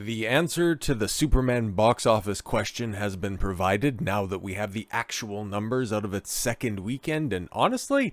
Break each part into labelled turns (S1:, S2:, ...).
S1: The answer to the Superman box office question has been provided now that we have the actual numbers out of its second weekend, and honestly,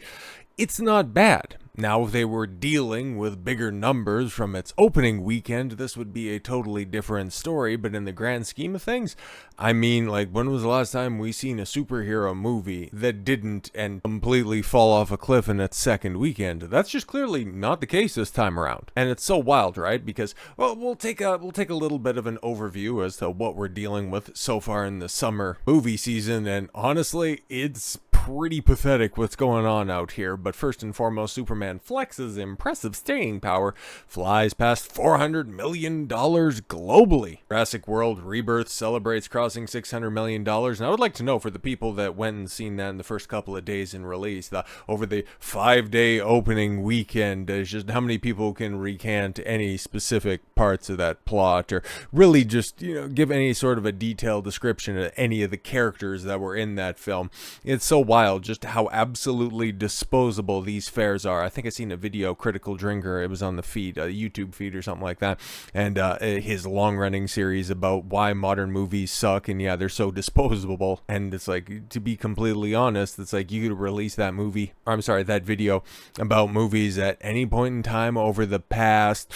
S1: it's not bad. Now, if they were dealing with bigger numbers from its opening weekend, this would be a totally different story, but in the grand scheme of things, I mean, like, when was the last time we seen a superhero movie that didn't and completely fall off a cliff in its second weekend? That's just clearly not the case this time around. And it's so wild, right? Because, well, we'll take a little bit of an overview as to what we're dealing with so far in the summer movie season, and honestly, it's pretty pathetic what's going on out here. But first and foremost, Superman flexes impressive staying power, flies past $400 million globally. Jurassic World Rebirth celebrates crossing $600 million, and I would like to know, for the people that went and seen that in the first couple of days in release, over the 5-day opening weekend, just how many people can recant any specific parts of that plot, or really just, give any sort of a detailed description of any of the characters that were in that film. It's so wild just how absolutely disposable these fares are. I think I seen a video, Critical Drinker, it was on the feed, a YouTube feed or something like that, and his long-running series about why modern movies suck, and yeah, they're so disposable. And it's like, to be completely honest, it's like you could release that that video about movies at any point in time over the past,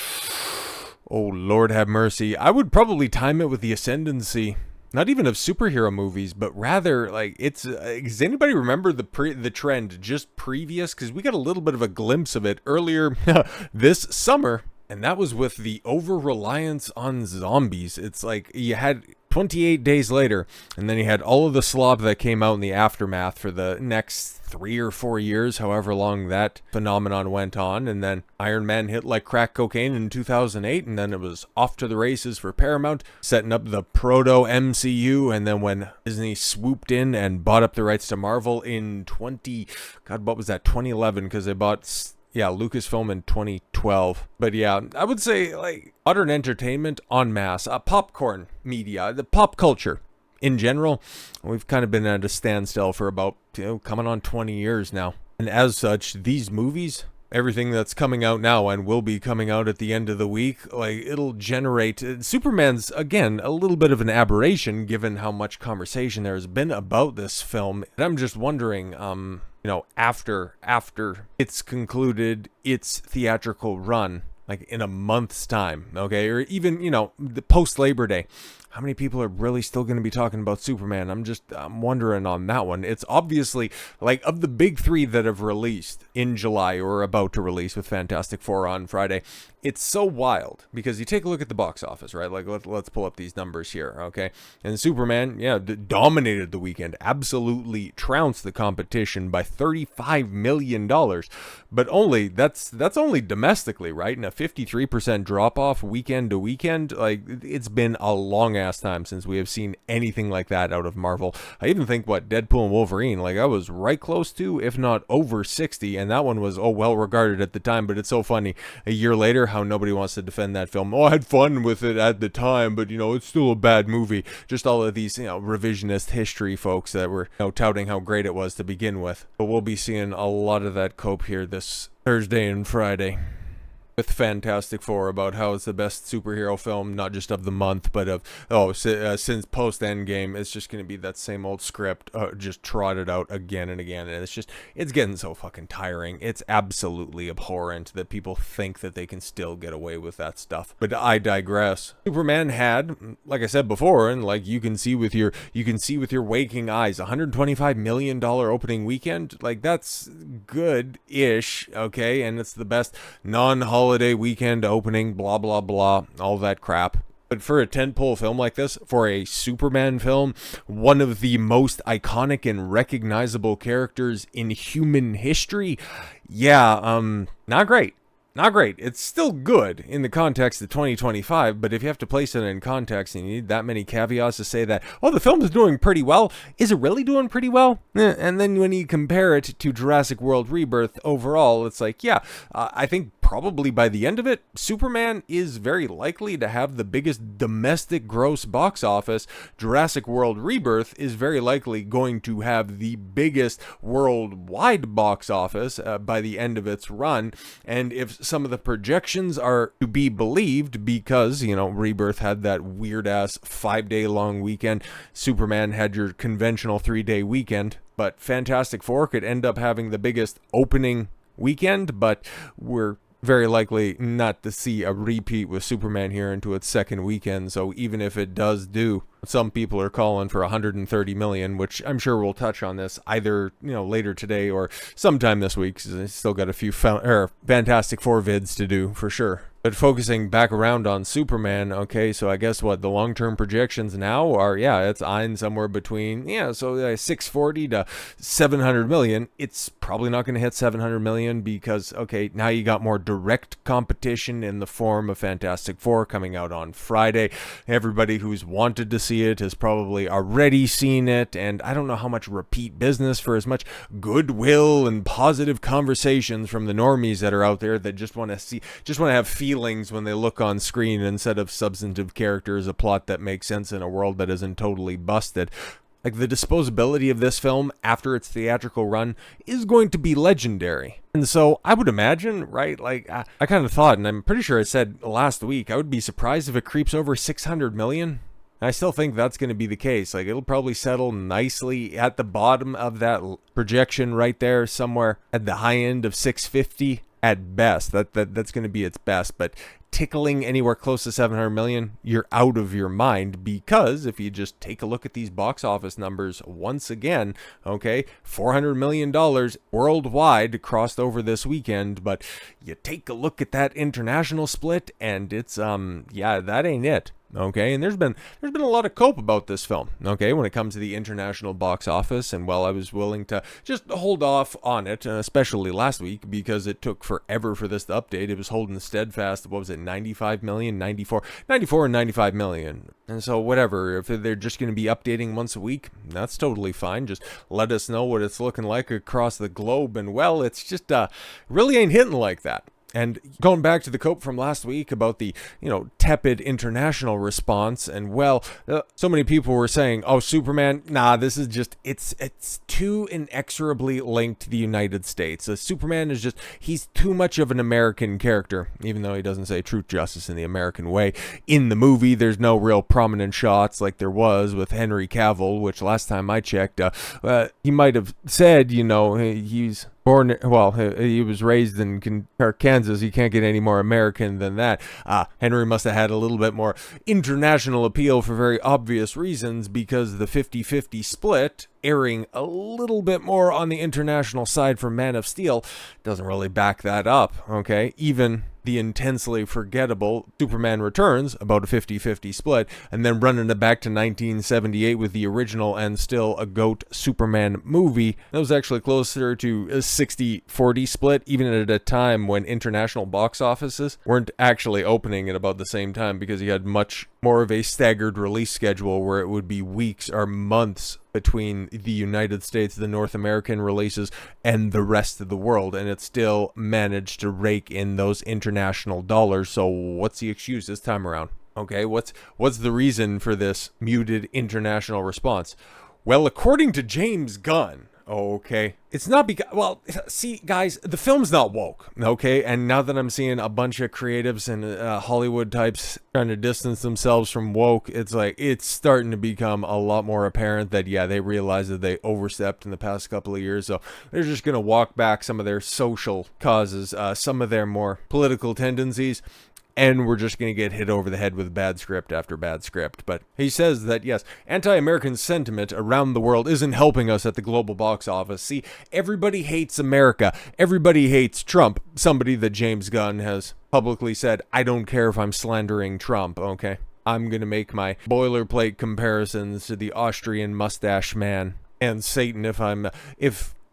S1: oh Lord have mercy, I would probably time it with the ascendancy, not even of superhero movies, but rather, like, it's, does anybody remember the trend just previous? Because we got a little bit of a glimpse of it earlier this summer, and that was with the over-reliance on zombies. It's like, you had 28 days later, and then you had all of the slop that came out in the aftermath for the next 3 or 4 years, however long that phenomenon went on, and then Iron Man hit like crack cocaine in 2008, and then it was off to the races for Paramount, setting up the proto-MCU, and then when Disney swooped in and bought up the rights to Marvel in 2011, because they bought Lucasfilm in 2012. But yeah, I would say, like, modern entertainment en masse, popcorn media, the pop culture in general, we've kind of been at a standstill for about, coming on 20 years now. And as such, these movies, everything that's coming out now and will be coming out at the end of the week, like, it'll generate, Superman's, again, a little bit of an aberration given how much conversation there has been about this film. And I'm just wondering, after it's concluded its theatrical run, like in a month's time, okay, or even, the post-Labor Day, how many people are really still going to be talking about Superman? I'm wondering on that one. It's obviously, like, of the big three that have released in July or are about to release with Fantastic Four on Friday, it's so wild because you take a look at the box office, right? Like, let's pull up these numbers here, okay? And Superman, dominated the weekend, absolutely trounced the competition by $35 million, but that's only domestically, right? And a 53% drop off weekend to weekend, like, it's been a long ass time since we have seen anything like that out of Marvel. I even think Deadpool and Wolverine, like, I was right close to, if not over 60, and that one was well regarded at the time. But it's so funny, a year later, how nobody wants to defend that film. I had fun with it at the time, but it's still a bad movie. Just all of these revisionist history folks that were touting how great it was to begin with. But we'll be seeing a lot of that cope here this Thursday and Friday with Fantastic Four, about how it's the best superhero film, not just of the month, but since post-Endgame. It's just going to be that same old script, just trotted out again and again, and it's getting so fucking tiring. It's absolutely abhorrent that people think that they can still get away with that stuff. But I digress. Superman had, like I said before, and like you can see with your waking eyes, $125 million opening weekend. Like, that's good-ish, okay, and it's the best non-holiday weekend opening, blah blah blah, all that crap. But for a tentpole film like this, for a Superman film, one of the most iconic and recognizable characters in human history, not great. Not great. It's still good in the context of 2025, but if you have to place it in context and you need that many caveats to say that, the film is doing pretty well, is it really doing pretty well? And then when you compare it to Jurassic World Rebirth overall, it's like, I think probably by the end of it, Superman is very likely to have the biggest domestic gross box office. Jurassic World Rebirth is very likely going to have the biggest worldwide box office by the end of its run. And if some of the projections are to be believed, because, Rebirth had that weird-ass 5-day long weekend, Superman had your conventional 3-day weekend, but Fantastic Four could end up having the biggest opening weekend, but we're very likely not to see a repeat with Superman here into its second weekend. So even if it does do, some people are calling for 130 million, which I'm sure we'll touch on this either, later today or sometime this week, because I still got a few Fantastic Four vids to do for sure. But focusing back around on Superman, okay, so I guess what the long-term projections now are, it's eyeing somewhere between, 640 to 700 million. It's probably not going to hit 700 million because, okay, now you got more direct competition in the form of Fantastic Four coming out on Friday. Everybody who's wanted to see it has probably already seen it, and I don't know how much repeat business for as much goodwill and positive conversations from the normies that are out there that just want to have feelings when they look on screen instead of substantive characters, a plot that makes sense in a world that isn't totally busted. Like, the disposability of this film after its theatrical run is going to be legendary. And so I would imagine, right, I kind of thought, and I'm pretty sure I said last week, I would be surprised if it creeps over 600 million. I still think that's going to be the case. It'll probably settle nicely at the bottom of that projection right there, somewhere at the high end of 650 at best. That's going to be its best. But tickling anywhere close to 700 million, you're out of your mind, because if you just take a look at these box office numbers once again, okay, $400 million worldwide crossed over this weekend, but you take a look at that international split and it's, that ain't it. Okay, and there's been a lot of cope about this film, okay, when it comes to the international box office, and I was willing to just hold off on it, especially last week, because it took forever for this to update. It was holding steadfast, 95 million, 94 and 95 million, and so whatever, if they're just going to be updating once a week, that's totally fine. Just let us know what it's looking like across the globe, and it's just really ain't hitting like that. And going back to the cope from last week about the, tepid international response, and so many people were saying, oh, Superman, this is just, it's too inexorably linked to the United States. Superman is he's too much of an American character, even though he doesn't say truth, justice, in the American way. In the movie, there's no real prominent shots like there was with Henry Cavill, which last time I checked, he might have said, he's born, he was raised in Kansas. He can't get any more American than that. Henry must have had a little bit more international appeal for very obvious reasons, because the 50-50 split, airing a little bit more on the international side for Man of Steel, doesn't really back that up, okay? Even the intensely forgettable Superman Returns, about a 50-50 split, and then running it back to 1978 with the original and still a GOAT Superman movie, that was actually closer to a 60-40 split, even at a time when international box offices weren't actually opening at about the same time, because you had much more of a staggered release schedule where it would be weeks or months between the United States, the North American releases, and the rest of the world, and it still managed to rake in those international dollars. So what's the excuse this time around? Okay, what's the reason for this muted international response? Well, according to James Gunn, okay, it's not because, see, guys, the film's not woke, okay? And now that I'm seeing a bunch of creatives and Hollywood types trying to distance themselves from woke, it's starting to become a lot more apparent that, they realize that they overstepped in the past couple of years. So they're just going to walk back some of their social causes, some of their more political tendencies, and we're just going to get hit over the head with bad script after bad script. But he says that, yes, anti-American sentiment around the world isn't helping us at the global box office. See, everybody hates America. Everybody hates Trump. Somebody that James Gunn has publicly said, I don't care if I'm slandering Trump, okay? I'm going to make my boilerplate comparisons to the Austrian mustache man and Satan if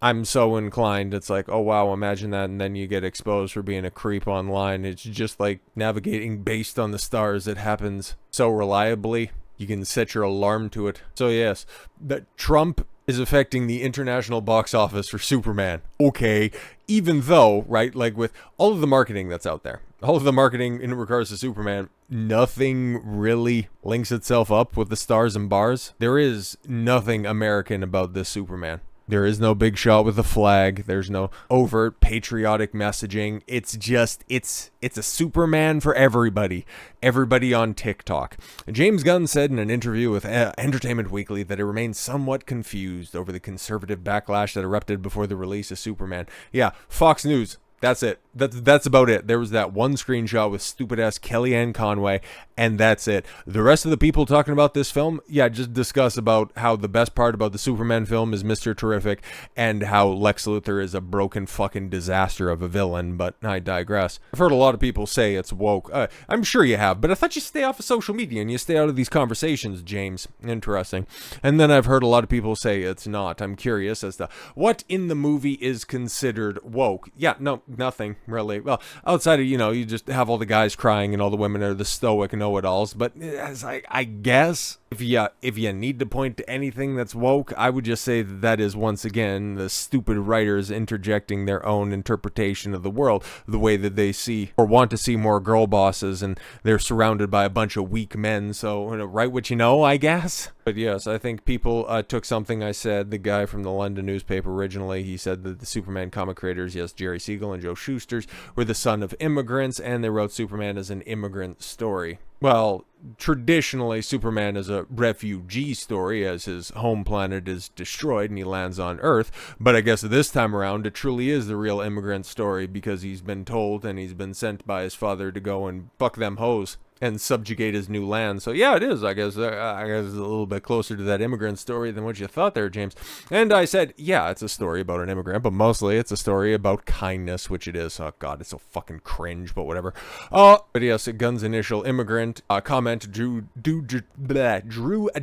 S1: I'm so inclined. It's like, oh wow, imagine that, and then you get exposed for being a creep online. It's just like navigating based on the stars. It happens so reliably, you can set your alarm to it. So yes, that Trump is affecting the international box office for Superman. Okay, even though, right, like with all of the marketing that's out there, all of the marketing in regards to Superman, nothing really links itself up with the stars and bars. There is nothing American about this Superman. There is no big shot with a flag. There's no overt patriotic messaging. It's just, it's a Superman for everybody. Everybody on TikTok. James Gunn said in an interview with Entertainment Weekly that he remains somewhat confused over the conservative backlash that erupted before the release of Superman. Yeah, Fox News. That's it. That's about it. There was that one screenshot with stupid-ass Kellyanne Conway, and that's it. The rest of the people talking about this film, yeah, just discuss about how the best part about the Superman film is Mr. Terrific, and how Lex Luthor is a broken fucking disaster of a villain, but I digress. I've heard a lot of people say it's woke. I'm sure you have, but I thought you stay off of social media and you stay out of these conversations, James. Interesting. And then I've heard a lot of people say it's not. I'm curious as to what in the movie is considered woke. Yeah, no, nothing really. Well, outside of, you just have all the guys crying and all the women are the stoic know-it-alls. But as I guess if you need to point to anything that's woke, I would just say that is once again the stupid writers interjecting their own interpretation of the world, the way that they see or want to see more girl bosses, and they're surrounded by a bunch of weak men. So write what you know, I guess. But yes, I think people took something I said. The guy from the London newspaper originally, he said that the Superman comic creators, yes, Jerry Siegel and Joe Shuster's, were the son of immigrants, and they wrote Superman as an immigrant story. Well, traditionally, Superman is a refugee story as his home planet is destroyed and he lands on Earth. But I guess this time around, it truly is the real immigrant story because he's been told and he's been sent by his father to go and fuck them hoes and subjugate his new land. So yeah, it is, I guess a little bit closer to that immigrant story than what you thought there, James. And I said, yeah, it's a story about an immigrant, but mostly it's a story about kindness, which it is. Oh god, it's so fucking cringe, but whatever. But yes, Gunn's initial immigrant comment drew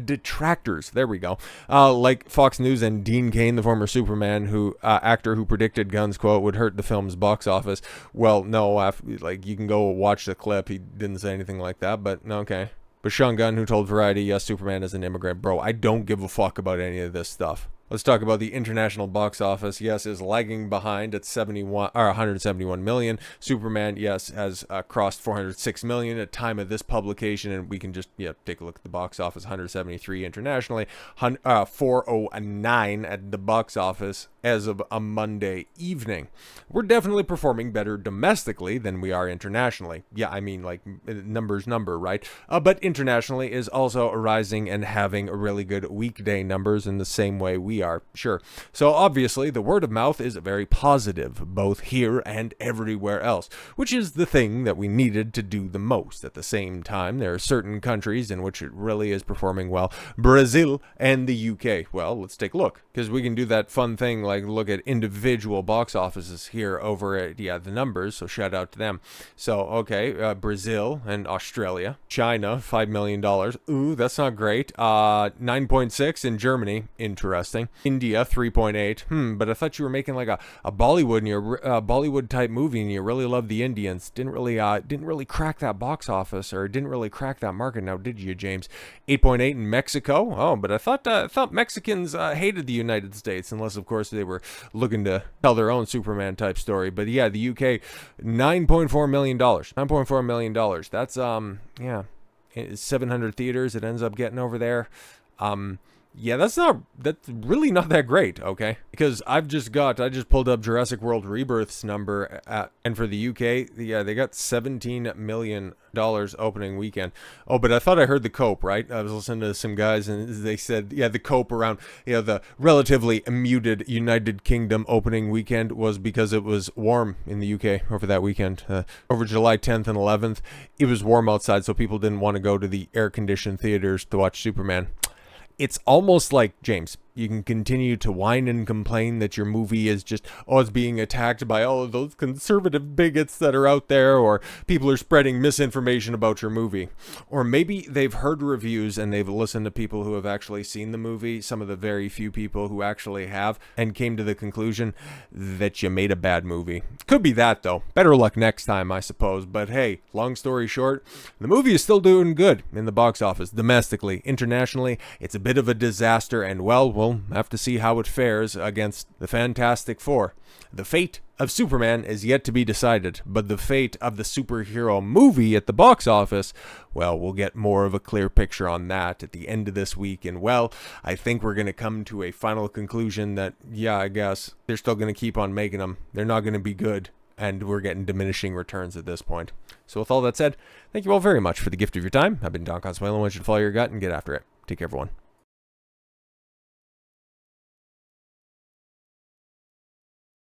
S1: detractors. There we go. Like Fox News and Dean Cain, the former Superman actor who predicted Gunn's quote would hurt the film's box office. Well, no, you can go watch the clip. He didn't say anything like that, but okay. But Sean Gunn, who told Variety, yes, Superman is an immigrant. Bro, I don't give a fuck about any of this stuff. Let's talk about the international box office. Yes, is lagging behind at 171 million. Superman, yes, has crossed 406 million at time of this publication, and we can just take a look at the box office. 173 internationally, 409 at the box office as of a Monday evening. We're definitely performing better domestically than we are internationally. Yeah, I mean, like, numbers number, right? But internationally is also rising and having really good weekday numbers in the same way we are. Sure. So obviously the word of mouth is very positive, both here and everywhere else, which is the thing that we needed to do the most. At the same time, there are certain countries in which it really is performing well. Brazil and the UK. Well, let's take a look, because we can do that fun thing like look at individual box offices here over at the numbers, so shout out to them. So okay, Brazil and Australia. China, $5 million. Ooh, that's not great. 9.6 in Germany. Interesting. India, 3.8. But I thought you were making like a Bollywood and your Bollywood type movie, and you really love the Indians. Didn't really crack that box office, or didn't really crack that market. Now, did you, James? 8.8 in Mexico. Oh, but I thought Mexicans hated the United States, unless of course they were looking to tell their own Superman type story. But yeah, the UK, $9.4 million. $9.4 million. That's yeah, 700 theaters. It ends up getting over there. Yeah, that's really not that great, okay? Because I just pulled up Jurassic World Rebirth's number and for the UK, yeah, they got $17 million opening weekend. Oh, but I thought I heard the cope, right? I was listening to some guys and they said, yeah, the cope around, the relatively muted United Kingdom opening weekend was because it was warm in the UK over that weekend. Over July 10th and 11th, it was warm outside, so people didn't want to go to the air-conditioned theaters to watch Superman. It's almost like, James, you can continue to whine and complain that your movie is just, it's being attacked by all of those conservative bigots that are out there, or people are spreading misinformation about your movie. Or maybe they've heard reviews and they've listened to people who have actually seen the movie, some of the very few people who actually have, and came to the conclusion that you made a bad movie. Could be that, though. Better luck next time, I suppose. But hey, long story short, the movie is still doing good in the box office, domestically. Internationally, it's a bit of a disaster, and well, we'll have to see how it fares against the Fantastic Four. The fate of Superman is yet to be decided, but the fate of the superhero movie at the box office, well, we'll get more of a clear picture on that at the end of this week. And, well, I think we're going to come to a final conclusion that, yeah, I guess they're still going to keep on making them. They're not going to be good, and we're getting diminishing returns at this point. So with all that said, thank you all very much for the gift of your time. I've been Don Consuelo. I want you to follow your gut and get after it. Take care, everyone.